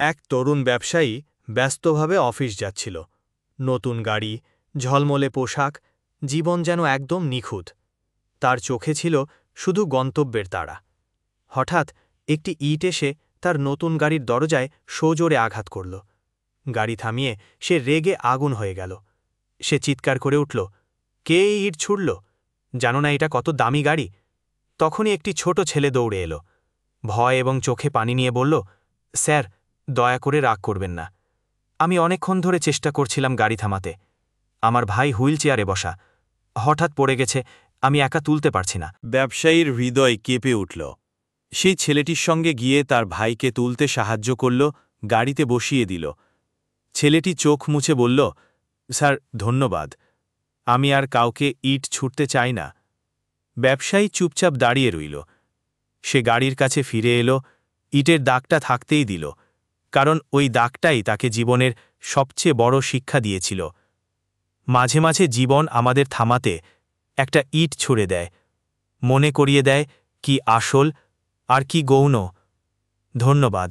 এক তরুণ ব্যবসায়ী ব্যস্তভাবে অফিস যাচ্ছিল। নতুন গাড়ি, ঝলমলে পোশাক, জীবন যেন একদম নিখুঁত। তার চোখে ছিল শুধু গন্তব্যের তাড়া। হঠাৎ একটি ইট এসে তার নতুন গাড়ির দরজায় সজোরে আঘাত করল। গাড়ি থামিয়ে সে রেগে আগুন হয়ে গেল। সে চিৎকার করে উঠল, কে এই ইট ছুড়ল? জানো না এটা কত দামি গাড়ি? তখনই একটি ছোট ছেলে দৌড়ে এলো। ভয় এবং চোখে পানি নিয়ে বলল, স্যার, দয়া করে রাগ করবেন না। আমি অনেকক্ষণ ধরে চেষ্টা করছিলাম গাড়ি থামাতে। আমার ভাই হুইল চেয়ারে বসা, হঠাৎ পড়ে গেছে, আমি একা তুলতে পারছি না। ব্যবসায়ীর হৃদয় কেঁপে উঠল। সেই ছেলেটির সঙ্গে গিয়ে তার ভাইকে তুলতে সাহায্য করল, গাড়িতে বসিয়ে দিল। ছেলেটি চোখ মুছে বলল, স্যার ধন্যবাদ, আমি আর কাউকে ইট ছুটতে চাই না। ব্যবসায়ী চুপচাপ দাঁড়িয়ে রইল। সে গাড়ির কাছে ফিরে এলো, ইটের দাগটা থাকতেই দিল, কারণ ওই দাগটাই তাকে জীবনের সবচেয়ে বড় শিক্ষা দিয়েছিল। মাঝে মাঝে জীবন আমাদের থামাতে একটা ইট ছুঁড়ে দেয়, মনে করিয়ে দেয় কি আসল আর কি গৌণ। ধন্যবাদ।